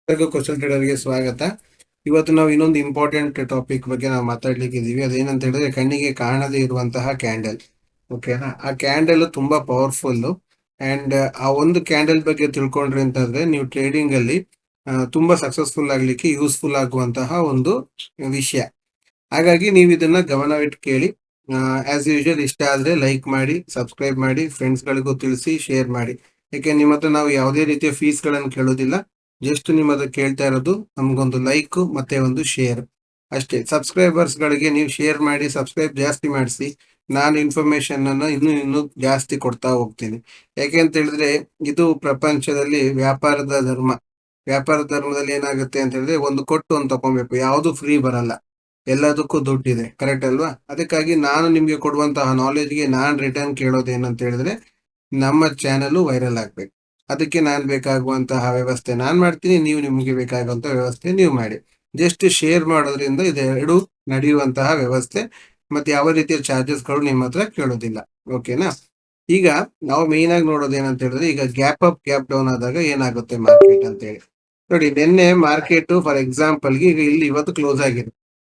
ಎಲ್ಲರಿಗೂ ಕ್ವಶನ್ ಟ್ರೇಡರ್ಗೆ ಸ್ವಾಗತ. ಇವತ್ತು ನಾವು ಇನ್ನೊಂದು ಇಂಪಾರ್ಟೆಂಟ್ ಟಾಪಿಕ್ ಬಗ್ಗೆ ನಾವು ಮಾತಾಡ್ಲಿಕ್ಕೆ ಇದೀವಿ. ಅದೇನಂತ ಹೇಳಿದ್ರೆ ಕಣ್ಣಿಗೆ ಕಾಣದೇ ಇರುವಂತಹ ಕ್ಯಾಂಡಲ್. ಓಕೆನಾ? ಆ ಕ್ಯಾಂಡಲ್ ತುಂಬಾ ಪವರ್ಫುಲ್ ಅಂಡ್ ಆ ಒಂದು ಕ್ಯಾಂಡಲ್ ಬಗ್ಗೆ ತಿಳ್ಕೊಂಡ್ರಿ ಅಂತಂದ್ರೆ ನೀವು ಟ್ರೇಡಿಂಗ್ ಅಲ್ಲಿ ತುಂಬಾ ಸಕ್ಸಸ್ಫುಲ್ ಆಗ್ಲಿಕ್ಕೆ ಯೂಸ್ಫುಲ್ ಆಗುವಂತಹ ಒಂದು ವಿಷಯ. ಹಾಗಾಗಿ ನೀವು ಇದನ್ನ ಗಮನವಿಟ್ಟು ಕೇಳಿ. ಆಸ್ ಯೂಶುವಲ್ ಇಷ್ಟ ಆದ್ರೆ ಲೈಕ್ ಮಾಡಿ, ಸಬ್ಸ್ಕ್ರೈಬ್ ಮಾಡಿ, ಫ್ರೆಂಡ್ಸ್ ಗಳಿಗೂ ತಿಳಿಸಿ, ಶೇರ್ ಮಾಡಿ. ಯಾಕೆ ನಿಮ್ಮ ಹತ್ರ ನಾವು ಯಾವುದೇ ರೀತಿಯ ಫೀಸ್ ಗಳನ್ನು ಕೇಳೋದಿಲ್ಲ. ಜಸ್ಟ್ ನಿಮ್ಮ ಹತ್ರ ಕೇಳ್ತಾ ಇರೋದು ನಮ್ಗೊಂದು ಲೈಕ್ ಮತ್ತೆ ಒಂದು ಶೇರ್ ಅಷ್ಟೇ. ಸಬ್ಸ್ಕ್ರೈಬರ್ಸ್ ಗಳಿಗೆ ನೀವು ಶೇರ್ ಮಾಡಿ, ಸಬ್ಸ್ಕ್ರೈಬ್ ಜಾಸ್ತಿ ಮಾಡಿಸಿ. ನಾನು ಇನ್ಫಾರ್ಮೇಶನ್ ಅನ್ನ ಇನ್ನೂ ಜಾಸ್ತಿ ಕೊಡ್ತಾ ಹೋಗ್ತೀನಿ. ಯಾಕೆ ಅಂತ ಹೇಳಿದ್ರೆ ಇದು ಪ್ರಪಂಚದಲ್ಲಿ ವ್ಯಾಪಾರದ ಧರ್ಮ. ವ್ಯಾಪಾರ ಧರ್ಮದಲ್ಲಿ ಏನಾಗುತ್ತೆ ಅಂತ ಹೇಳಿದ್ರೆ ಒಂದು ಕೊಟ್ಟು ಒಂದು ತಗೊಬೇಕು, ಯಾವುದು ಫ್ರೀ ಬರಲ್ಲ. ಎಲ್ಲದಕ್ಕೂ ದುಡ್ಡಿದೆ, ಕರೆಕ್ಟ್ ಅಲ್ವಾ? ಅದಕ್ಕಾಗಿ ನಾನು ನಿಮ್ಗೆ ಕೊಡುವಂತಹ ನಾಲೆಜ್ಗೆ ನಾನ್ ರಿಟರ್ನ್ ಕೇಳೋದೇನಂತ ಹೇಳಿದ್ರೆ ನಮ್ಮ ಚಾನಲ್ ವೈರಲ್ ಆಗ್ಬೇಕು. ಅದಕ್ಕೆ ನಾನ್ ಬೇಕಾಗುವಂತಹ ವ್ಯವಸ್ಥೆ ನಾನ್ ಮಾಡ್ತೀನಿ, ನೀವು ನಿಮ್ಗೆ ಬೇಕಾಗುವಂತಹ ವ್ಯವಸ್ಥೆ ನೀವು ಮಾಡಿ. ಜಸ್ಟ್ ಶೇರ್ ಮಾಡೋದ್ರಿಂದ ಇದೆರಡು ನಡೆಯುವಂತಹ ವ್ಯವಸ್ಥೆ. ಮತ್ತೆ ಯಾವ ರೀತಿಯ ಚಾರ್ಜಸ್ ಗಳು ನಿಮ್ಮ ಹತ್ರ ಕೇಳೋದಿಲ್ಲ. ಓಕೆನಾ? ಈಗ ನಾವು ಮೇನ್ ಆಗಿ ನೋಡೋದು ಏನಂತ ಹೇಳಿದ್ರೆ, ಈಗ ಗ್ಯಾಪ್ ಅಪ್ ಗ್ಯಾಪ್ ಡೌನ್ ಆದಾಗ ಏನಾಗುತ್ತೆ ಮಾರ್ಕೆಟ್ ಅಂತ ಹೇಳಿ ನೋಡಿ. ನಿನ್ನೆ ಮಾರ್ಕೆಟ್ ಫಾರ್ ಎಕ್ಸಾಂಪಲ್ ಗೆ ಈಗ ಇಲ್ಲಿ ಇವತ್ತು ಕ್ಲೋಸ್ ಆಗಿದೆ.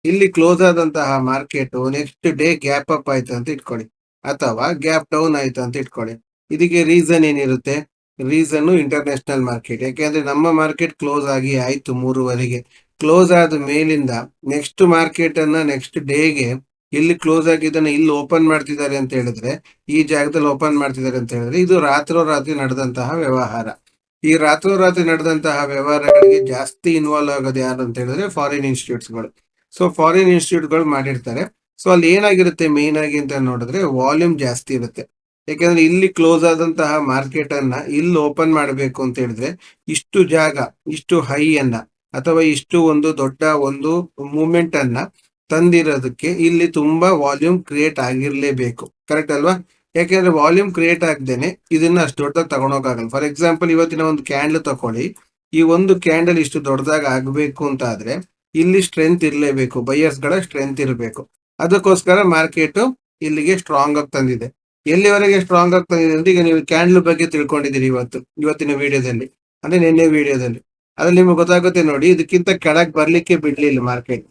ಇಲ್ಲಿ ಕ್ಲೋಸ್ ಆದಂತಹ market next day gap up ಆಯ್ತು ಅಂತ ಇಟ್ಕೊಳ್ಳಿ, ಅಥವಾ ಗ್ಯಾಪ್ ಡೌನ್ ಆಯ್ತು ಅಂತ ಇಟ್ಕೊಳ್ಳಿ. ಇದಕ್ಕೆ ರೀಸನ್ ಏನಿರುತ್ತೆ? Reason international market. ಯಾಕೆಂದ್ರೆ ನಮ್ಮ ಮಾರ್ಕೆಟ್ ಕ್ಲೋಸ್ ಆಗಿ ಆಯ್ತು 3:30ಗೆ. ಕ್ಲೋಸ್ ಆದ ಮೇಲಿಂದ ನೆಕ್ಸ್ಟ್ ಮಾರ್ಕೆಟ್ ಅನ್ನ ನೆಕ್ಸ್ಟ್ ಡೇಗೆ ಇಲ್ಲಿ ಕ್ಲೋಸ್ ಆಗಿದ್ದನ್ನ ಇಲ್ಲಿ ಓಪನ್ ಮಾಡ್ತಿದ್ದಾರೆ ಅಂತ ಹೇಳಿದ್ರೆ, ಈ ಜಾಗದಲ್ಲಿ ಓಪನ್ ಮಾಡ್ತಿದ್ದಾರೆ ಅಂತ ಹೇಳಿದ್ರೆ ಇದು ರಾತ್ರೋರಾತ್ರಿ ನಡೆದಂತಹ ವ್ಯವಹಾರ. ಈ ರಾತ್ರೋರಾತ್ರಿ ನಡೆದಂತಹ ವ್ಯವಹಾರಗಳಿಗೆ ಜಾಸ್ತಿ ಇನ್ವಾಲ್ವ್ ಆಗೋದು ಯಾರು ಅಂತ ಹೇಳಿದ್ರೆ ಫಾರಿನ್ ಇನ್ಸ್ಟಿಟ್ಯೂಟ್ಸ್ಗಳು. ಸೊ ಫಾರಿನ್ ಇನ್ಸ್ಟಿಟ್ಯೂಟ್ಗಳು ಮಾಡಿರ್ತಾರೆ. ಸೊ ಅಲ್ಲಿ ಏನಾಗಿರುತ್ತೆ ಮೇನ್ ಆಗಿ ಅಂತ ನೋಡಿದ್ರೆ ವಾಲ್ಯೂಮ್ ಜಾಸ್ತಿ ಇರುತ್ತೆ. ಯಾಕಂದ್ರೆ ಇಲ್ಲಿ ಕ್ಲೋಸ್ ಆದಂತಹ ಮಾರ್ಕೆಟ್ ಅನ್ನ ಇಲ್ಲಿ ಓಪನ್ ಮಾಡಬೇಕು ಅಂತ ಹೇಳಿದ್ರೆ ಇಷ್ಟು ಜಾಗ, ಇಷ್ಟು ಹೈ ಅನ್ನ ಅಥವಾ ಇಷ್ಟು ಒಂದು ದೊಡ್ಡ ಒಂದು ಮೂವ್ಮೆಂಟ್ ಅನ್ನ ತಂದಿರೋದಕ್ಕೆ ಇಲ್ಲಿ ತುಂಬಾ ವಾಲ್ಯೂಮ್ ಕ್ರಿಯೇಟ್ ಆಗಿರ್ಲೇಬೇಕು, ಕರೆಕ್ಟ್ ಅಲ್ವಾ? ಯಾಕೆಂದ್ರೆ ವಾಲ್ಯೂಮ್ ಕ್ರಿಯೇಟ್ ಆಗದೇನೆ ಇದನ್ನ ಅಷ್ಟು ದೊಡ್ಡದಾಗಿ ತಗೊಂಡೋಗಲ್ಲ. ಫಾರ್ ಎಕ್ಸಾಂಪಲ್ ಇವತ್ತಿನ ಒಂದು ಕ್ಯಾಂಡಲ್ ತಕೊಳ್ಳಿ. ಈ ಒಂದು ಕ್ಯಾಂಡಲ್ ಇಷ್ಟು ದೊಡ್ಡದಾಗ ಆಗ್ಬೇಕು ಅಂತ ಆದ್ರೆ ಇಲ್ಲಿ ಸ್ಟ್ರೆಂತ್ ಇರಲೇಬೇಕು, ಬೈಯರ್ಸ್ ಗಳ ಸ್ಟ್ರೆಂತ್ ಇರಬೇಕು. ಅದಕ್ಕೋಸ್ಕರ ಮಾರ್ಕೆಟ್ ಇಲ್ಲಿಗೆ ಸ್ಟ್ರಾಂಗ್ ಆಗಿ ತಂದಿದೆ. ಎಲ್ಲಿವರೆಗೆ ಸ್ಟ್ರಾಂಗ್ ಆಗಿ ತಂದಿದೆ ಅಂದ್ರೆ, ಈಗ ನೀವು ಕ್ಯಾಂಡಲ್ ಬಗ್ಗೆ ತಿಳ್ಕೊಂಡಿದ್ದೀರಿ ಇವತ್ತಿನ ವಿಡಿಯೋದಲ್ಲಿ, ಅಂದ್ರೆ ನಿನ್ನೆ ವಿಡಿಯೋದಲ್ಲಿ. ಅದ್ರಲ್ಲಿ ನಿಮ್ಗೆ ಗೊತ್ತಾಗುತ್ತೆ ನೋಡಿ. ಇದಕ್ಕಿಂತ ಕೆಳಗ್ ಬರ್ಲಿಕ್ಕೆ ಬಿಡ್ಲಿಲ್ಲ ಮಾರ್ಕೆಟ್.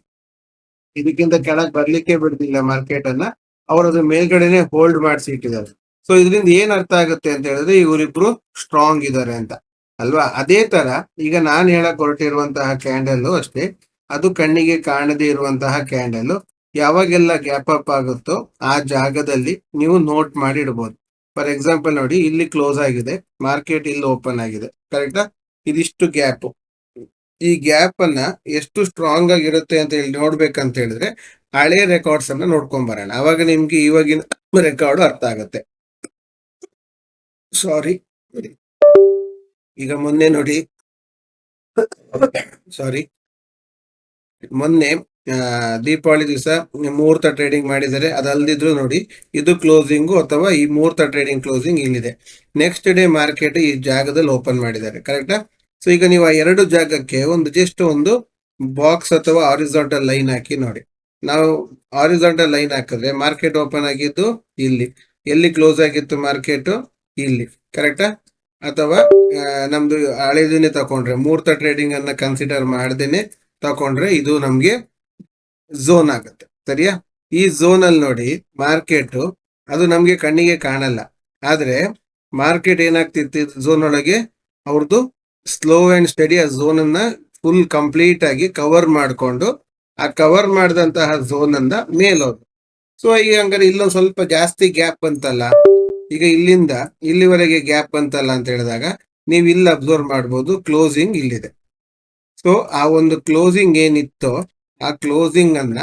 ಇದಕ್ಕಿಂತ ಕೆಳಗ್ ಬರ್ಲಿಕ್ಕೆ ಬಿಡ್ಲಿಲ್ಲ ಮಾರ್ಕೆಟ್ ಅನ್ನ. ಅವರು ಅದ್ರ ಮೇಲ್ಗಡೆನೆ ಹೋಲ್ಡ್ ಮಾಡಿಸಿ ಇಟ್ಟಿದ್ದಾರೆ. ಸೊ ಇದರಿಂದ ಏನ್ ಅರ್ಥ ಆಗುತ್ತೆ ಅಂತ ಹೇಳಿದ್ರೆ ಇವರಿಬ್ರು ಸ್ಟ್ರಾಂಗ್ ಇದ್ದಾರೆ ಅಂತ ಅಲ್ವಾ? ಅದೇ ತರ ಈಗ ನಾನ್ ಹೇಳಕ್ ಹೊರಟಿರುವಂತಹ ಕ್ಯಾಂಡಲ್ ಅಷ್ಟೇ. ಅದು ಕಣ್ಣಿಗೆ ಕಾಣದೇ ಇರುವಂತಹ ಕ್ಯಾಂಡಲ್. ಯಾವಾಗೆಲ್ಲ ಗ್ಯಾಪ್ ಅಪ್ ಆಗುತ್ತೋ ಆ ಜಾಗದಲ್ಲಿ ನೀವು ನೋಟ್ ಮಾಡಿ ಇಡಬಹುದು. ಫಾರ್ ಎಕ್ಸಾಂಪಲ್ ನೋಡಿ, ಇಲ್ಲಿ ಕ್ಲೋಸ್ ಆಗಿದೆ ಮಾರ್ಕೆಟ್, ಇಲ್ಲಿ ಓಪನ್ ಆಗಿದೆ, ಕರೆಕ್ಟಾ? ಇದಿಷ್ಟು ಗ್ಯಾಪ್. ಈ ಗ್ಯಾಪ್ ಅನ್ನ ಎಷ್ಟು ಸ್ಟ್ರಾಂಗ್ ಆಗಿರುತ್ತೆ ಅಂತ ಹೇಳಿ ನೋಡ್ಬೇಕಂತ ಹೇಳಿದ್ರೆ ಹಳೆ ರೆಕಾರ್ಡ್ಸ್ ಅನ್ನ ನೋಡ್ಕೊಂಡ್ ಬರೋಣ. ಅವಾಗ ನಿಮ್ಗೆ ಇವಾಗಿನ ರೆಕಾರ್ಡ್ ಅರ್ಥ ಆಗುತ್ತೆ. ಸಾರಿ, ಈಗ ಮೊನ್ನೆ ನೋಡಿ, ಸಾರಿ, ಮೊನ್ನೆ ದೀಪಾವಳಿ ದಿವಸ ಮುಹೂರ್ತ ಟ್ರೇಡಿಂಗ್ ಮಾಡಿದರೆ ಅದಲ್ದಿದ್ರು ನೋಡಿ, ಇದು ಕ್ಲೋಸಿಂಗು ಅಥವಾ ಈ ಮುಹೂರ್ತ ಟ್ರೇಡಿಂಗ್ ಕ್ಲೋಸಿಂಗ್ ಇಲ್ಲಿದೆ. ನೆಕ್ಸ್ಟ್ ಡೇ ಮಾರ್ಕೆಟ್ ಈ ಜಾಗದಲ್ಲಿ ಓಪನ್ ಮಾಡಿದ್ದಾರೆ, ಕರೆಕ್ಟಾ? ಸೊ ಈಗ ನೀವು ಆ ಎರಡು ಜಾಗಕ್ಕೆ ಒಂದು ಜಸ್ಟ್ ಒಂದು ಬಾಕ್ಸ್ ಅಥವಾ ಆರಿಜಾಂಟಲ್ ಲೈನ್ ಹಾಕಿ ನೋಡಿ. ನಾವು ಆರಿಜಾಂಟಲ್ ಲೈನ್ ಹಾಕಿದ್ರೆ ಮಾರ್ಕೆಟ್ ಓಪನ್ ಆಗಿದ್ದು ಇಲ್ಲಿ, ಎಲ್ಲಿ ಕ್ಲೋಸ್ ಆಗಿತ್ತು ಮಾರ್ಕೆಟ್ ಇಲ್ಲಿ, ಕರೆಕ್ಟಾ? ಅಥವಾ ನಮ್ದು ಹಳೆದನ್ನೇ ತಕೊಂಡ್ರೆ, ಮುಹೂರ್ತ ಟ್ರೇಡಿಂಗ್ ಅನ್ನ ಕನ್ಸಿಡರ್ ಮಾಡ್ದೇನೆ ತಕೊಂಡ್ರೆ ಇದು ನಮ್ಗೆ ಝೋನ್ ಆಗುತ್ತೆ, ಸರಿಯಾ? ಈ ಝೋನ್ ಅಲ್ಲಿ ನೋಡಿ ಮಾರ್ಕೆಟ್, ಅದು ನಮ್ಗೆ ಕಣ್ಣಿಗೆ ಕಾಣಲ್ಲ. ಆದ್ರೆ ಮಾರ್ಕೆಟ್ ಏನಾಗ್ತಿತ್ತು ಝೋನ್ ಒಳಗೆ, ಅವ್ರದ್ದು ಸ್ಲೋ ಅಂಡ್ ಸ್ಟಡಿ ಆ ಝೋನ್ ಅನ್ನ ಫುಲ್ ಕಂಪ್ಲೀಟ್ ಆಗಿ ಕವರ್ ಮಾಡ್ಕೊಂಡು ಆ ಕವರ್ ಮಾಡಿದಂತಹ ಝೋನ್ ಅಂದ ಮೇಲೋದು. ಸೊ ಈಗ ಹಂಗಾರೆ ಇಲ್ಲೊಂದು ಸ್ವಲ್ಪ ಜಾಸ್ತಿ ಗ್ಯಾಪ್ ಬಂತಲ್ಲ, ಈಗ ಇಲ್ಲಿಂದ ಇಲ್ಲಿವರೆಗೆ ಗ್ಯಾಪ್ ಬಂತಲ್ಲ ಅಂತ ಹೇಳಿದಾಗ ನೀವು ಇಲ್ಲಿ ಅಬ್ಸರ್ವ್ ಮಾಡ್ಬೋದು ಕ್ಲೋಸಿಂಗ್ ಇಲ್ಲಿದೆ. ಸೊ ಆ ಒಂದು ಕ್ಲೋಸಿಂಗ್ ಏನಿತ್ತೋ ಆ ಕ್ಲೋಸಿಂಗ್ ಅನ್ನ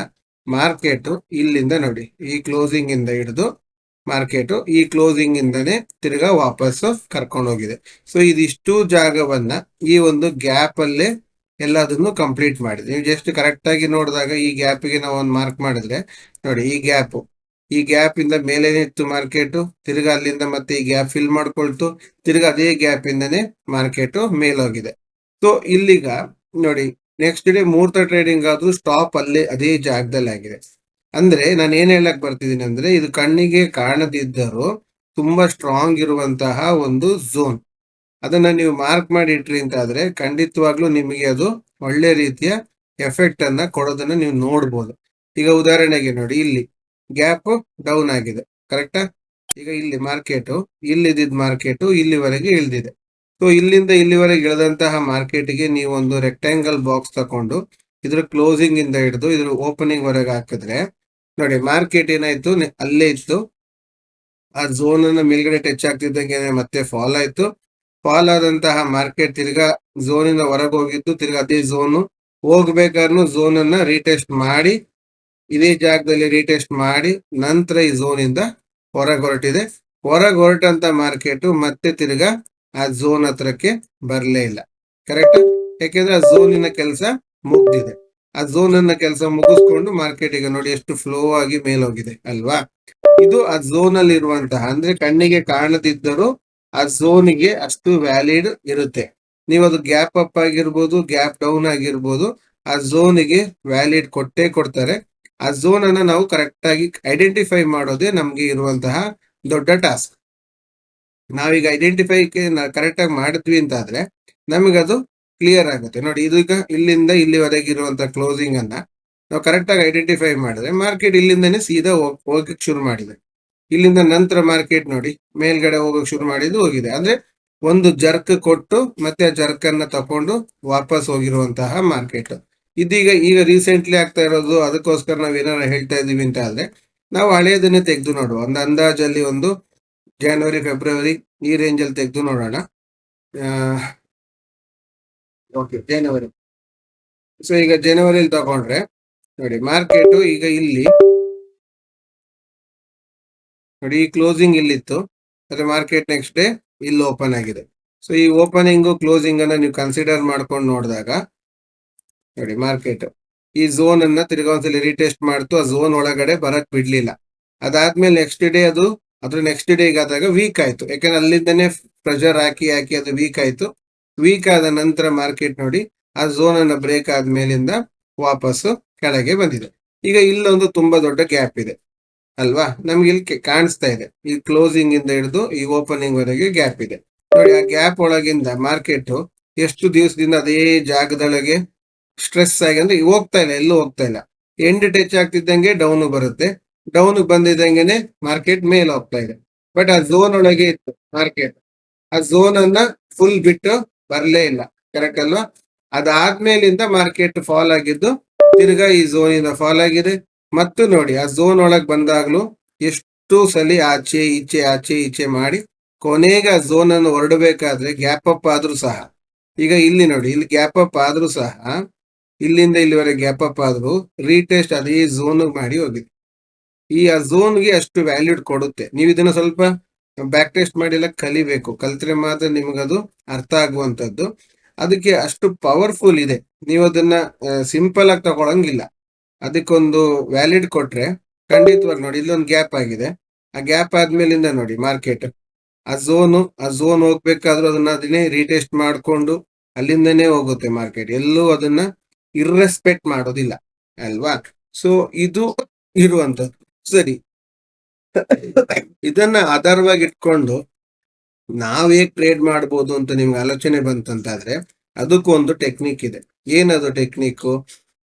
ಮಾರ್ಕೆಟ್ ಇಲ್ಲಿಂದ ನೋಡಿ, ಈ ಕ್ಲೋಸಿಂಗ್ ಇಂದ ಹಿಡಿದು ಮಾರ್ಕೆಟ್ ಈ ಕ್ಲೋಸಿಂಗ್ ಇಂದನೇ ತಿರ್ಗಾ ವಾಪಸ್ ಕರ್ಕೊಂಡು ಹೋಗಿದೆ. ಸೊ ಇದಿಷ್ಟು ಜಾಗವನ್ನ ಈ ಒಂದು ಗ್ಯಾಪ್ ಅಲ್ಲೇ ಎಲ್ಲದನ್ನು ಕಂಪ್ಲೀಟ್ ಮಾಡಿದೆ. ನೀವು ಜಸ್ಟ್ ಕರೆಕ್ಟ್ ಆಗಿ ನೋಡಿದಾಗ ಈ ಗ್ಯಾಪ್ಗೆ ನಾವು ಒಂದು ಮಾರ್ಕ್ ಮಾಡಿದ್ರೆ ನೋಡಿ, ಈ ಗ್ಯಾಪ್ ಇಂದ ಮೇಲೆ ಇತ್ತು ಮಾರ್ಕೆಟ್, ತಿರ್ಗಾ ಅಲ್ಲಿಂದ ಮತ್ತೆ ಈ ಗ್ಯಾಪ್ ಫಿಲ್ ಮಾಡ್ಕೊಳ್ತು, ತಿರ್ಗಾ ಅದೇ ಗ್ಯಾಪ್ ಇಂದನೇ ಮಾರ್ಕೆಟ್ ಮೇಲೋಗಿದೆ. ಸೊ ಇಲ್ಲಿಗ ನೋಡಿ, ನೆಕ್ಸ್ಟ್ ಡೇ ಮುಹೂರ್ತ ಟ್ರೇಡಿಂಗ್ ಆದ್ರೂ ಸ್ಟಾಪ್ ಅಲ್ಲೇ ಅದೇ ಜಾಗದಲ್ಲಿ ಆಗಿದೆ. ಅಂದ್ರೆ ನಾನು ಏನ್ ಹೇಳಕ್ ಬರ್ತಿದ್ದೀನಿ ಅಂದ್ರೆ, ಇದು ಕಣ್ಣಿಗೆ ಕಾಣದಿದ್ದರೂ ತುಂಬಾ ಸ್ಟ್ರಾಂಗ್ ಇರುವಂತಹ ಒಂದು ಝೋನ್. ಅದನ್ನ ನೀವು ಮಾರ್ಕ್ ಮಾಡಿ ಇಟ್ರಿ ಅಂತ ಆದ್ರೆ ಖಂಡಿತವಾಗ್ಲೂ ನಿಮಗೆ ಅದು ಒಳ್ಳೆ ರೀತಿಯ ಎಫೆಕ್ಟ್ ಅನ್ನ ಕೊಡೋದನ್ನ ನೀವು ನೋಡ್ಬೋದು. ಈಗ ಉದಾಹರಣೆಗೆ ನೋಡಿ, ಇಲ್ಲಿ ಗ್ಯಾಪ್ ಡೌನ್ ಆಗಿದೆ, ಕರೆಕ್ಟಾ? ಈಗ ಇಲ್ಲಿ ಮಾರ್ಕೆಟ್, ಇಲ್ಲಿದ್ದ ಮಾರ್ಕೆಟ್ ಇಲ್ಲಿವರೆಗೆ ಇಳಿದಿದೆ. ಸೊ ಇಲ್ಲಿಂದ ಇಲ್ಲಿವರೆಗೆ ಇಳಿದಂತಹ ಮಾರ್ಕೆಟ್ಗೆ ನೀವು ಒಂದು ರೆಕ್ಟಾಂಗಲ್ ಬಾಕ್ಸ್ ತಕೊಂಡು ಇದ್ರ ಕ್ಲೋಸಿಂಗ್ ಇಂದ ಹಿಡಿದು ಇದ್ರ ಓಪನಿಂಗ್ ವರೆಗೆ ಹಾಕಿದ್ರೆ ನೋಡಿ, ಮಾರ್ಕೆಟ್ ಏನಾಯ್ತು, ಅಲ್ಲೇ ಇತ್ತು. ಆ ಝೋನ್ ಅನ್ನ ಮೇಲ್ಗಡೆ ಟಚ್ ಆಗ್ತಿದ್ದಂಗೆ ಮತ್ತೆ ಫಾಲ್ ಆಯ್ತು. ಫಾಲ್ ಆದಂತಹ ಮಾರ್ಕೆಟ್ ತಿರ್ಗಾ ಝೋನಿಂದ ಹೊರಗೆ ಹೋಗಿದ್ದು, ತಿರ್ಗಾ ಅದೇ ಝೋನ್ ಹೋಗ್ಬೇಕಾದ್ರೂ ಝೋನ್ ಅನ್ನ ರೀಟೆಸ್ಟ್ ಮಾಡಿ ಇದೇ ಜಾಗದಲ್ಲಿ ರೀಟೆಸ್ಟ್ ಮಾಡಿ ನಂತರ ಈ ಝೋನ್ ಇಂದ ಹೊರಗೆ ಹೊರಟಿದೆ. ಹೊರಗೆ ಹೊರಟಂತ ಮಾರ್ಕೆಟ್ ಮತ್ತೆ ತಿರ್ಗಾ ಆ ಝೋನ್ ಹತ್ರಕ್ಕೆ ಬರ್ಲೇ ಇಲ್ಲ, ಕರೆಕ್ಟ್? ಯಾಕೆಂದ್ರೆ ಆ ಝೋನಿನ ಕೆಲಸ ಮುಗ್ದಿದೆ. ಆ ಝೋನ್ ಅನ್ನ ಕೆಲಸ ಮುಗಿಸ್ಕೊಂಡು ಮಾರ್ಕೆಟ್ ಈಗ ನೋಡಿ ಎಷ್ಟು ಫ್ಲೋ ಆಗಿ ಮೇಲೋಗಿದೆ ಅಲ್ವಾ? ಇದು ಆ ಝೋನ್ ಅಲ್ಲಿ ಇರುವಂತಹ, ಅಂದ್ರೆ ಕಣ್ಣಿಗೆ ಕಾಣದಿದ್ದರೂ ಆ ಝೋನಿಗೆ ಅಷ್ಟು ವ್ಯಾಲಿಡ್ ಇರುತ್ತೆ. ನೀವು ಅದು ಗ್ಯಾಪ್ ಅಪ್ ಆಗಿರ್ಬೋದು, ಗ್ಯಾಪ್ ಡೌನ್ ಆಗಿರ್ಬೋದು, ಆ ಝೋನಿಗೆ ವ್ಯಾಲಿಡ್ ಕೊಟ್ಟೇ ಕೊಡ್ತಾರೆ. ಆ ಝೋನ್ ಅನ್ನ ನಾವು ಕರೆಕ್ಟ್ ಆಗಿ ಐಡೆಂಟಿಫೈ ಮಾಡೋದೇ ನಮ್ಗೆ ಇರುವಂತಹ ದೊಡ್ಡ ಟಾಸ್ಕ್. ನಾವೀಗ ಐಡೆಂಟಿಫೈ ಕರೆಕ್ಟ್ ಆಗಿ ಮಾಡಿದ್ವಿ ಅಂತ ಆದ್ರೆ ನಮಗದು ಕ್ಲಿಯರ್ ಆಗುತ್ತೆ. ನೋಡಿ, ಇದೀಗ ಇಲ್ಲಿಂದ ಇಲ್ಲಿವರೆಗೆ ಇರುವಂತಹ ಕ್ಲೋಸಿಂಗ್ ಅನ್ನ ನಾವು ಕರೆಕ್ಟ್ ಆಗಿ ಐಡೆಂಟಿಫೈ ಮಾಡಿದ್ರೆ ಮಾರ್ಕೆಟ್ ಇಲ್ಲಿಂದನೇ ಸೀದಾ ಹೋಗಕ್ಕೆ ಶುರು ಮಾಡಿದೆ. ಇಲ್ಲಿಂದ ನಂತರ ಮಾರ್ಕೆಟ್ ನೋಡಿ ಮೇಲ್ಗಡೆ ಹೋಗಕ್ ಶುರು ಮಾಡಿದ್ದು ಹೋಗಿದೆ. ಅಂದ್ರೆ ಒಂದು ಜರ್ಕ್ ಕೊಟ್ಟು ಮತ್ತೆ ಆ ಜರ್ಕ್ ಅನ್ನ ತಕೊಂಡು ವಾಪಸ್ ಹೋಗಿರುವಂತಹ ಮಾರ್ಕೆಟ್. ಇದೀಗ ಈಗ ರೀಸೆಂಟ್ಲಿ ಆಗ್ತಾ ಇರೋದು. ಅದಕ್ಕೋಸ್ಕರ ನಾವ್ ಏನಾರ ಹೇಳ್ತಾ ಇದೀವಿ ಅಂತ ಆದ್ರೆ ನಾವು ಹಳೆಯದನ್ನೇ ತೆಗೆದು ನೋಡುವ. ಒಂದು ಅಂದಾಜಲ್ಲಿ ಒಂದು ಜನವರಿ ಫೆಬ್ರವರಿ ಈ ರೇಂಜ್ ಅಲ್ಲಿ ತೆಗೆದು ನೋಡೋಣ. ಓಕೆ, ಜನವರಿ. ಸೊ ಈಗ ಜನವರಿಲಿ ತಗೊಂಡ್ರೆ ನೋಡಿ, ಮಾರ್ಕೆಟ್ ಈಗ ಇಲ್ಲಿ ನೋಡಿ, ಈ ಕ್ಲೋಸಿಂಗ್ ಇಲ್ಲಿತ್ತು, ಅದೇ ಮಾರ್ಕೆಟ್ ನೆಕ್ಸ್ಟ್ ಡೇ ಇಲ್ಲಿ ಓಪನ್ ಆಗಿದೆ. ಸೊ ಈ ಓಪನಿಂಗು ಕ್ಲೋಸಿಂಗ್ ಅನ್ನ ನೀವು ಕನ್ಸಿಡರ್ ಮಾಡ್ಕೊಂಡು ನೋಡಿದಾಗ ನೋಡಿ, ಮಾರ್ಕೆಟ್ ಈ ಝೋನ್ ಅನ್ನ ತಿರ್ಗಾ ಒಂದ್ಸಲಿ ರೀಟೆಸ್ಟ್ ಮಾಡ್ತು. ಆ ಝೋನ್ ಒಳಗಡೆ ಬರಕ್ ಬಿಡ್ಲಿಲ್ಲ. ಅದಾದ್ಮೇಲೆ ನೆಕ್ಸ್ಟ್ ಡೇ ಅದ್ರ ನೆಕ್ಸ್ಟ್ ಡೇ ಆದಾಗ ವೀಕ್ ಆಯ್ತು. ಯಾಕಂದ್ರೆ ಅಲ್ಲಿಂದನೇ ಪ್ರೆಷರ್ ಹಾಕಿ ಹಾಕಿ ಅದು ವೀಕ್ ಆಯ್ತು. ವೀಕ್ ಆದ ನಂತರ ಮಾರ್ಕೆಟ್ ನೋಡಿ ಆ ಝೋನ್ ಅನ್ನ ಬ್ರೇಕ್ ಆದ್ಮೇಲಿಂದ ವಾಪಸ್ಸು ಕೆಳಗೆ ಬಂದಿದೆ. ಈಗ ಇಲ್ಲೊಂದು ತುಂಬಾ ದೊಡ್ಡ ಗ್ಯಾಪ್ ಇದೆ ಅಲ್ವಾ? ನಮ್ಗೆ ಇಲ್ಲಿ ಕಾಣಿಸ್ತಾ ಇದೆ, ಈ ಕ್ಲೋಸಿಂಗ್ ಇಂದ ಹಿಡಿದು ಈ ಓಪನಿಂಗ್ ವರೆಗೆ ಗ್ಯಾಪ್ ಇದೆ. ನೋಡಿ, ಆ ಗ್ಯಾಪ್ ಒಳಗಿಂದ ಮಾರ್ಕೆಟ್ ಎಷ್ಟು ದಿವಸದಿಂದ ಅದೇ ಜಾಗದೊಳಗೆ ಸ್ಟ್ರೆಸ್ ಆಗಿ, ಅಂದ್ರೆ ಹೋಗ್ತಾ ಇಲ್ಲ, ಎಲ್ಲೂ ಹೋಗ್ತಾ ಇಲ್ಲ. ಎಂಡ್ ಟಚ್ ಆಗ್ತಿದ್ದಂಗೆ ಡೌನ್ ಬರುತ್ತೆ, ಡೌನ್ ಬಂದಿದ್ದಂಗೆನೆ ಮಾರ್ಕೆಟ್ ಮೇಲೆ ಹೋಗ್ತಾ ಇದೆ. ಬಟ್ ಆ ಝೋನ್ ಒಳಗೆ ಇತ್ತು ಮಾರ್ಕೆಟ್. ಆ ಝೋನ್ ಅನ್ನ ಫುಲ್ ಬಿಟ್ಟು ಬರ್ಲೇ ಇಲ್ಲ, ಕರೆಕ್ಟ್ ಅಲ್ವಾ? ಅದಾದ್ಮೇಲಿಂದ ಮಾರ್ಕೆಟ್ ಫಾಲ್ ಆಗಿದ್ದು ತಿರ್ಗಾ ಈ ಝೋನ್ ಇಂದ ಫಾಲ್ ಆಗಿದೆ. ಮತ್ತು ನೋಡಿ, ಆ ಝೋನ್ ಒಳಗ್ ಬಂದಾಗ್ಲೂ ಎಷ್ಟು ಸಲಿ ಆಚೆ ಈಚೆ ಆಚೆ ಈಚೆ ಮಾಡಿ ಕೊನೆಗೆ ಆ ಝೋನ್ ಅನ್ನು ಹೊರಡಬೇಕಾದ್ರೆ ಗ್ಯಾಪ್ ಅಪ್ ಆದ್ರೂ ಸಹ, ಈಗ ಇಲ್ಲಿ ನೋಡಿ, ಇಲ್ಲಿ ಗ್ಯಾಪ್ ಅಪ್ ಆದ್ರೂ ಸಹ, ಇಲ್ಲಿಂದ ಇಲ್ಲಿವರೆಗೆ ಗ್ಯಾಪ್ ಅಪ್ ಆದ್ರೂ ರೀಟೆಸ್ಟ್ ಅದೇ ಝೋನ್ ಮಾಡಿ ಹೋಗಿದೆ. ಈ ಆ ಝೋನ್ಗೆ ಅಷ್ಟು ವ್ಯಾಲ್ಯೂಡ್ ಕೊಡುತ್ತೆ. ನೀವು ಇದನ್ನ ಸ್ವಲ್ಪ ಬ್ಯಾಕ್ ಟೆಸ್ಟ್ ಮಾಡಿಲ್ಲ, ಕಲಿಬೇಕು. ಕಲ್ತ್ರೆ ಮಾತ್ರ ನಿಮಗದು ಅರ್ಥ ಆಗುವಂತದ್ದು. ಅದಕ್ಕೆ ಅಷ್ಟು ಪವರ್ಫುಲ್ ಇದೆ. ನೀವು ಅದನ್ನ ಸಿಂಪಲ್ ಆಗಿ ತಗೊಳಂಗಿಲ್ಲ. ಅದಕ್ಕೊಂದು ವ್ಯಾಲಿಡ್ ಕೊಟ್ರೆ ಖಂಡಿತವಾಗಿ ನೋಡಿ, ಇಲ್ಲೊಂದು ಗ್ಯಾಪ್ ಆಗಿದೆ. ಆ ಗ್ಯಾಪ್ ಆದ್ಮೇಲಿಂದ ನೋಡಿ ಮಾರ್ಕೆಟ್ ಆ ಝೋನ್ ಹೋಗ್ಬೇಕಾದ್ರೂ ಅದನ್ನೇ ರೀಟೆಸ್ಟ್ ಮಾಡ್ಕೊಂಡು ಅಲ್ಲಿಂದನೇ ಹೋಗುತ್ತೆ ಮಾರ್ಕೆಟ್. ಎಲ್ಲೂ ಅದನ್ನ ಇರ್ರೆಸ್ಪೆಕ್ಟ್ ಮಾಡೋದಿಲ್ಲ ಅಲ್ವಾ? ಸೊ ಇದು ಇರುವಂತದ್ದು. ಸರಿ, ಇದನ್ನ ಆಧಾರವಾಗಿ ಇಟ್ಕೊಂಡು ನಾವ್ ಹೇಗ್ ಟ್ರೇಡ್ ಮಾಡ್ಬೋದು ಅಂತ ನಿಮ್ಗೆ ಆಲೋಚನೆ ಬಂತಂತಾದ್ರೆ ಅದಕ್ಕೂ ಒಂದು ಟೆಕ್ನಿಕ್ ಇದೆ. ಏನದು ಟೆಕ್ನಿಕ್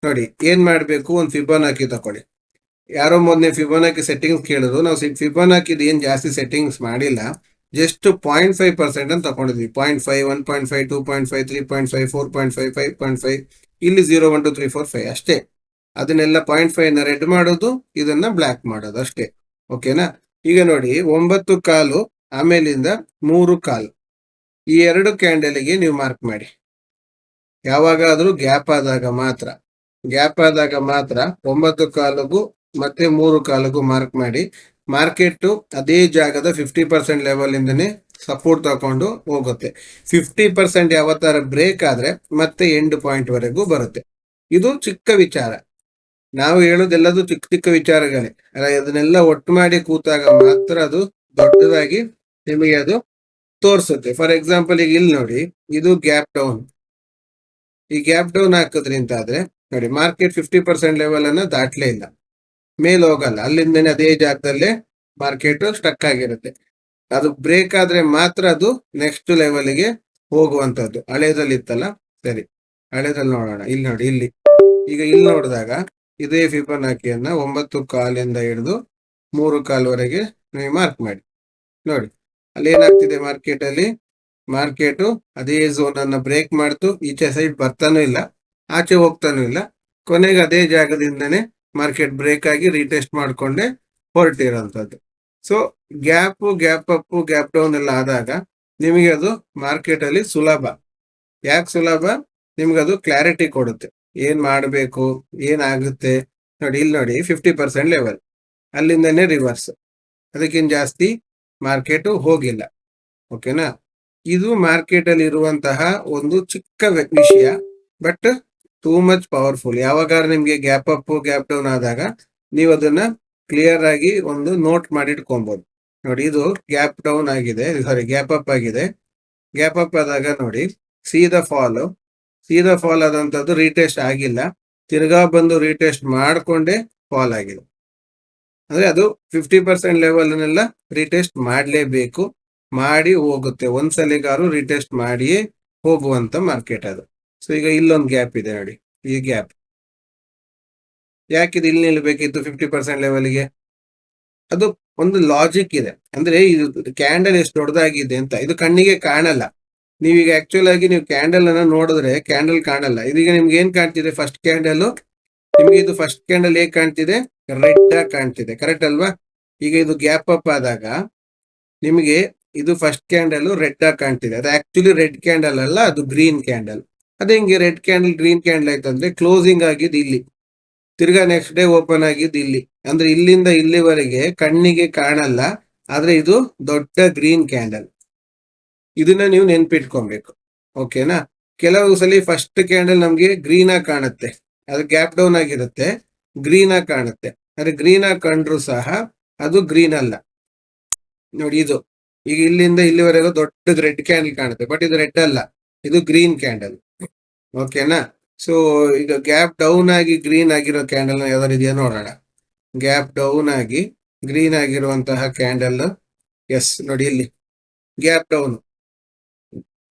ನೋಡಿ, ಏನ್ ಮಾಡ್ಬೇಕು, ಒಂದು ಫಿಬೋನಾಕಿ ತಕೊಳ್ಳಿ. ಯಾರೋ ಮೊನ್ನೆ ಫಿಬೋನಾಕಿ ಸೆಟ್ಟಿಂಗ್ಸ್ ಕೇಳಿದ್ರು. ನಾವು ಫಿಬೋನಾಕಿದ್ ಏನ್ ಜಾಸ್ತಿ ಸೆಟ್ಟಿಂಗ್ಸ್ ಮಾಡಿಲ್ಲ, ಜಸ್ಟ್ 0.5% ಅಂತ ತಗೊಂಡಿದ್ವಿ. 0.5, 1.5, 2.5, 3.5, 4.5, 5.5, ಇಲ್ಲಿ 0, 1, 2, 3, 4, 5 ಅಷ್ಟೇ. ಅದನ್ನೆಲ್ಲ 0.5 ನ ರೆಡ್ ಮಾಡೋದು, ಇದನ್ನ ಬ್ಲಾಕ್ ಮಾಡೋದು ಅಷ್ಟೇ. ಓಕೆನಾ? ಈಗ ನೋಡಿ, 9.25 ಆಮೇಲಿಂದ 3.25 ಈ 2 ಕ್ಯಾಂಡಲ್ಗೆ ನೀವು ಮಾರ್ಕ್ ಮಾಡಿ. ಯಾವಾಗಾದ್ರೂ ಗ್ಯಾಪ್ ಆದಾಗ ಮಾತ್ರ 9.25ಗೂ ಮತ್ತೆ 3.25ಗೂ ಮಾರ್ಕ್ ಮಾಡಿ. ಮಾರ್ಕೆಟ್ ಅದೇ ಜಾಗದ 50% ಲೆವೆಲ್ ಇಂದನೇ ಸಪೋರ್ಟ್ ತಕೊಂಡು ಹೋಗುತ್ತೆ. 50% ಯಾವತ್ತಾರ ಬ್ರೇಕ್ ಆದ್ರೆ ಮತ್ತೆ ಎಂಡ್ ಪಾಯಿಂಟ್ ವರೆಗೂ ಬರುತ್ತೆ. ಇದು ಚಿಕ್ಕ ವಿಚಾರ, ನಾವು ಹೇಳೋದೆಲ್ಲದು ಚಿಕ್ಕ ಚಿಕ್ಕ ವಿಚಾರಗಳೇ. ಅದನ್ನೆಲ್ಲ ಒಟ್ಟು ಮಾಡಿ ಕೂತಾಗ ಮಾತ್ರ ಅದು ದೊಡ್ಡದಾಗಿ ನಿಮಗೆ ಅದು ತೋರಿಸುತ್ತೆ. ಫಾರ್ ಎಕ್ಸಾಂಪಲ್ ಈಗ ಇಲ್ಲಿ ನೋಡಿ, ಇದು ಗ್ಯಾಪ್ ಡೌನ್. ಈ ಗ್ಯಾಪ್ ಡೌನ್ ಹಾಕಿದ್ರಿಂದ ಆದ್ರೆ ನೋಡಿ, ಮಾರ್ಕೆಟ್ 50% ಲೆವೆಲ್ ಅನ್ನ ದಾಟ್ಲೇ ಇಲ್ಲ, ಮೇಲ್ ಹೋಗಲ್ಲ. ಅಲ್ಲಿಂದನೇ ಅದೇ ಜಾಗದಲ್ಲೇ ಮಾರ್ಕೆಟ್ ಸ್ಟಕ್ ಆಗಿರುತ್ತೆ. ಅದು ಬ್ರೇಕ್ ಆದ್ರೆ ಮಾತ್ರ ಅದು ನೆಕ್ಸ್ಟ್ ಲೆವೆಲ್ಗೆ ಹೋಗುವಂತದ್ದು. ಹಳೇದ್ರಲ್ಲಿ ಇತ್ತಲ್ಲ, ಸರಿ ಹಳೇದ್ರಲ್ಲಿ ನೋಡೋಣ. ಇಲ್ಲಿ ನೋಡಿ, ಈಗ ಇಲ್ಲಿ ನೋಡಿದಾಗ ಇದೇ ಫಿಬೊನಾಕಿಯನ್ನ 9.25 ಹಿಡಿದು 3.25 ನೀವು ಮಾರ್ಕ್ ಮಾಡಿ ನೋಡಿ. ಅಲ್ಲಿ ಏನಾಗ್ತಿದೆ ಮಾರ್ಕೆಟ್ ಅಲ್ಲಿ, ಮಾರ್ಕೆಟ್ ಅದೇ ಝೋನ್ ಅನ್ನ ಬ್ರೇಕ್ ಮಾಡ್ತು, ಈಚೆ ಸೈಡ್ ಬರ್ತಾನೂ ಇಲ್ಲ, ಆಚೆ ಹೋಗ್ತಾನೂ ಇಲ್ಲ, ಕೊನೆಗೆ ಅದೇ ಜಾಗದಿಂದನೇ ಮಾರ್ಕೆಟ್ ಬ್ರೇಕ್ ಆಗಿ ರೀಟೆಸ್ಟ್ ಮಾಡ್ಕೊಂಡೆ ಹೊರಟಿರೋಂಥದ್ದು. So gap up gap down ಎಲ್ಲ ಆದಾಗ ನಿಮಗೆ ಅದು ಮಾರ್ಕೆಟ್ ಅಲ್ಲಿ ಸುಲಭ. ಯಾಕೆ ಸುಲಭ? ನಿಮ್ಗೆ ಅದು ಕ್ಲಾರಿಟಿ ಕೊಡುತ್ತೆ, ಏನ್ ಮಾಡಬೇಕು, ಏನಾಗುತ್ತೆ. ನೋಡಿ ಇಲ್ಲಿ ನೋಡಿ 50% ಲೆವೆಲ್, ಅಲ್ಲಿಂದನೇ ರಿವರ್ಸ್, ಅದಕ್ಕಿಂತ ಜಾಸ್ತಿ ಮಾರ್ಕೆಟ್ ಹೋಗಿಲ್ಲ. ಓಕೆನಾ? ಇದು ಮಾರ್ಕೆಟ್ ಅಲ್ಲಿ ಇರುವಂತಹ ಒಂದು ಚಿಕ್ಕ ವಿಷಯ, ಬಟ್ ಟೂ ಮಚ್ ಪವರ್ಫುಲ್. ಯಾವಾಗ ನಿಮ್ಗೆ ಗ್ಯಾಪ್ ಅಪ್ ಗ್ಯಾಪ್ ಡೌನ್ ಆದಾಗ ನೀವು ಅದನ್ನ ಕ್ಲಿಯರ್ ಆಗಿ ಒಂದು ನೋಟ್ ಮಾಡಿ ಇಟ್ಕೊಬಹುದು. ನೋಡಿ ಇದು ಗ್ಯಾಪ್ ಡೌನ್ ಆಗಿದೆ, ಸಾರಿ ಗ್ಯಾಪ್ ಅಪ್ ಆಗಿದೆ. ಗ್ಯಾಪ್ ಅಪ್ ಆದಾಗ ನೋಡಿ ಸೀದಾ ಫಾಲ್ ಆದಂತದ್ದು ರೀಟೆಸ್ಟ್ ಆಗಿಲ್ಲ, ತಿರ್ಗಾ ಬಂದು ರೀಟೆಸ್ಟ್ ಮಾಡ್ಕೊಂಡೆ ಫಾಲ್ ಆಗಿದೆ. ಅಂದ್ರೆ ಅದು 50% ಲೆವೆಲ್ನೆಲ್ಲ ರೀಟೆಸ್ಟ್ ಮಾಡಲೇಬೇಕು, ಮಾಡಿ ಹೋಗುತ್ತೆ. ಒಂದ್ಸಲಿಗಾರು ರೀಟೆಸ್ಟ್ ಮಾಡಿಯೇ ಹೋಗುವಂತ ಮಾರ್ಕೆಟ್ ಅದು. ಸೊ ಈಗ ಇಲ್ಲೊಂದು ಗ್ಯಾಪ್ ಇದೆ ನೋಡಿ, ಈ ಗ್ಯಾಪ್ ಯಾಕಿದೆ ಇಲ್ಲಿ ನಿಲ್ಬೇಕಿತ್ತು 50% ಲೆವೆಲ್ಗೆ? ಅದು ಒಂದು ಲಾಜಿಕ್ ಇದೆ. ಅಂದ್ರೆ ಇದು ಕ್ಯಾಂಡಲ್ ಎಷ್ಟು ದೊಡ್ಡದಾಗಿದೆ ಅಂತ ಇದು ಕಣ್ಣಿಗೆ ಕಾಣಲ್ಲ. ನೀವೀಗ ಆಕ್ಚುಲ್ ಆಗಿ ನೀವು ಕ್ಯಾಂಡಲ್ ಅನ್ನ ನೋಡಿದ್ರೆ ಕ್ಯಾಂಡಲ್ ಕಾಣಲ್ಲ. ಇದೀಗ ನಿಮ್ಗೆ ಏನ್ ಕಾಣ್ತಿದೆ? ಫಸ್ಟ್ ಕ್ಯಾಂಡಲ್ ನಿಮ್ಗೆ, ಇದು ಫಸ್ಟ್ ಕ್ಯಾಂಡಲ್ ಹೇಗ್ ಕಾಣ್ತಿದೆ? ರೆಡ್ ಆಗಿ ಕಾಣ್ತಿದೆ, ಕರೆಕ್ಟ್ ಅಲ್ವಾ? ಈಗ ಇದು ಗ್ಯಾಪ್ ಅಪ್ ಆದಾಗ ನಿಮಗೆ ಇದು ಫಸ್ಟ್ ಕ್ಯಾಂಡಲ್ ರೆಡ್ ಆಗಿ ಕಾಣ್ತಿದೆ. ಅದು ಆಕ್ಚುಲಿ ರೆಡ್ ಕ್ಯಾಂಡಲ್ ಅಲ್ಲ, ಅದು ಗ್ರೀನ್ ಕ್ಯಾಂಡಲ್. ಅದೇ ಹಿಂಗೆ ರೆಡ್ ಕ್ಯಾಂಡಲ್ ಗ್ರೀನ್ ಕ್ಯಾಂಡಲ್ ಆಯ್ತಂದ್ರೆ ಕ್ಲೋಸಿಂಗ್ ಆಗಿದ್ದು ಇಲ್ಲಿ, ತಿರ್ಗಾ ನೆಕ್ಸ್ಟ್ ಡೇ ಓಪನ್ ಆಗಿದ್ದು ಇಲ್ಲಿ. ಅಂದ್ರೆ ಇಲ್ಲಿಂದ ಇಲ್ಲಿವರೆಗೆ ಕಣ್ಣಿಗೆ ಕಾಣಲ್ಲ, ಆದ್ರೆ ಇದು ದೊಡ್ಡ ಗ್ರೀನ್ ಕ್ಯಾಂಡಲ್. ಇದನ್ನ ನೀವು ನೆನ್ಪಿಟ್ಕೊಬೇಕು. ಓಕೆನಾ? ಕೆಲವು ಸಲ ಫಸ್ಟ್ ಕ್ಯಾಂಡಲ್ ನಮ್ಗೆ ಗ್ರೀನ್ ಆಗಿ ಕಾಣುತ್ತೆ, ಅದು ಗ್ಯಾಪ್ ಡೌನ್ ಆಗಿರುತ್ತೆ, ಗ್ರೀನ್ ಆಗಿ ಕಾಣುತ್ತೆ. ಆದ್ರೆ ಗ್ರೀನ್ ಆಗಿ ಕಂಡ್ರು ಸಹ ಅದು ಗ್ರೀನ್ ಅಲ್ಲ. ನೋಡಿ ಇದು ಈಗ ಇಲ್ಲಿಂದ ಇಲ್ಲಿವರೆಗೂ ದೊಡ್ಡದು ರೆಡ್ ಕ್ಯಾಂಡಲ್ ಕಾಣುತ್ತೆ, ಬಟ್ ಇದು ರೆಡ್ ಅಲ್ಲ, ಇದು ಗ್ರೀನ್ ಕ್ಯಾಂಡಲ್. ಓಕೆನಾ? ಸೊ ಈಗ ಗ್ಯಾಪ್ ಡೌನ್ ಆಗಿ ಗ್ರೀನ್ ಆಗಿರೋ ಕ್ಯಾಂಡಲ್ ಯಾವ್ದಾರು ಇದೆಯಾ ನೋಡೋಣ. ಗ್ಯಾಪ್ ಡೌನ್ ಆಗಿ ಗ್ರೀನ್ ಆಗಿರುವಂತಹ ಕ್ಯಾಂಡಲ್, ಎಸ್ ನೋಡಿ ಇಲ್ಲಿ ಗ್ಯಾಪ್ ಡೌನ್,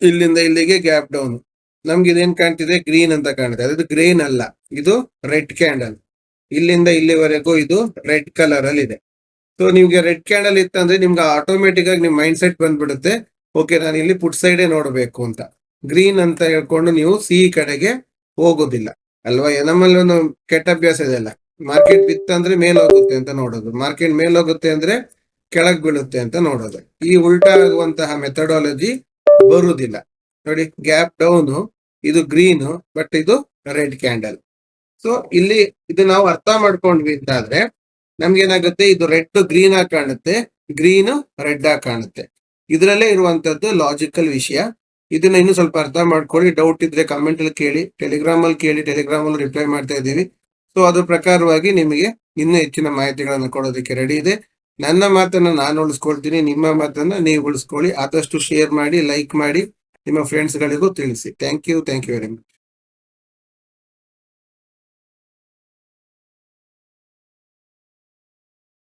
ಇಲ್ಲಿಂದ ಇಲ್ಲಿಗೆ ಗ್ಯಾಪ್ ಡೌನ್. ನಮ್ಗೆ ಇದೇನ್ ಕಾಣ್ತಿದೆ? ಗ್ರೀನ್ ಅಂತ ಕಾಣುತ್ತೆ. ಅದು ಗ್ರೀನ್ ಅಲ್ಲ, ಇದು ರೆಡ್ ಕ್ಯಾಂಡಲ್. ಇಲ್ಲಿಂದ ಇಲ್ಲಿವರೆಗೂ ಇದು ರೆಡ್ ಕಲರ್ ಅಲ್ಲಿ ಇದೆ. ಸೊ ನಿಮ್ಗೆ ರೆಡ್ ಕ್ಯಾಂಡಲ್ ಇತ್ತಂದ್ರೆ ನಿಮ್ಗೆ ಆಟೋಮೆಟಿಕ್ ಆಗಿ ನಿಮ್ ಮೈಂಡ್ ಸೆಟ್ ಬಂದ್ಬಿಡುತ್ತೆ, ಓಕೆ ನಾನು ಇಲ್ಲಿ ಪುಟ್ ಸೈಡೇ ನೋಡ್ಬೇಕು ಅಂತ. ಗ್ರೀನ್ ಅಂತ ಹೇಳ್ಕೊಂಡು ನೀವು ಸಿಹಿ ಕಡೆಗೆ ಹೋಗೋದಿಲ್ಲ ಅಲ್ವಾ? ನಮ್ಮಲ್ಲಿ ಒಂದು ಕೆಟ್ಟ ಅಭ್ಯಾಸ ಇದೆ ಅಲ್ಲ, ಮಾರ್ಕೆಟ್ ಬಿತ್ತಂದ್ರೆ ಮೇಲ್ ಹೋಗುತ್ತೆ ಅಂತ ನೋಡೋದು, ಮಾರ್ಕೆಟ್ ಮೇಲ್ ಹೋಗುತ್ತೆ ಅಂದ್ರೆ ಕೆಳಗ್ ಬೀಳುತ್ತೆ ಅಂತ ನೋಡೋದು. ಈ ಉಲ್ಟಾ ಆಗುವಂತಹ ಮೆಥಡಾಲಜಿ ಬರುವುದಿಲ್ಲ. ನೋಡಿ ಗ್ಯಾಪ್ ಡೌನ್, ಇದು ಗ್ರೀನ್, ಬಟ್ ಇದು ರೆಡ್ ಕ್ಯಾಂಡಲ್. ಸೊ ಇಲ್ಲಿ ಇದು ನಾವು ಅರ್ಥ ಮಾಡ್ಕೊಂಡ್ವಿ ಅಂತಾದ್ರೆ ನಮ್ಗೆ ಏನಾಗುತ್ತೆ? ಇದು ರೆಡ್ ಗ್ರೀನ್ ಆಗಿ ಕಾಣುತ್ತೆ, ಗ್ರೀನ್ ರೆಡ್ ಆಗಿ ಕಾಣುತ್ತೆ. ಇದರಲ್ಲೇ ಇರುವಂತದ್ದು ಲಾಜಿಕಲ್ ವಿಷಯ. ಇದನ್ನ ಇನ್ನು ಸ್ವಲ್ಪ ಅರ್ಥ ಮಾಡ್ಕೊಳ್ಳಿ. ಡೌಟ್ ಇದ್ರೆ ಕಮೆಂಟ್ ಅಲ್ಲಿ ಕೇಳಿ, ಟೆಲಿಗ್ರಾಮ್ ಅಲ್ಲಿ ಕೇಳಿ, ಟೆಲಿಗ್ರಾಮ್ ಅಲ್ಲಿ ರಿಪ್ಲೈ ಮಾಡ್ತಾ ಇದ್ದೀವಿ. ಸೊ ಅದ್ರ ಪ್ರಕಾರವಾಗಿ ನಿಮಗೆ ಇನ್ನೂ ಹೆಚ್ಚಿನ ಮಾಹಿತಿಗಳನ್ನು ಕೊಡೋದಕ್ಕೆ ರೆಡಿ ಇದೆ. ನನ್ನ ಮಾತನ್ನ ನಾನು ಉಳಿಸ್ಕೊಳ್ತೀನಿ, ನಿಮ್ಮ ಮಾತನ್ನ ನೀವು ಉಳಿಸ್ಕೊಳ್ಳಿ. ಆದಷ್ಟು ಶೇರ್ ಮಾಡಿ, ಲೈಕ್ ಮಾಡಿ, ನಿಮ್ಮ ಫ್ರೆಂಡ್ಸ್ ಗಳಿಗೂ ತಿಳಿಸಿ. Thank you very much.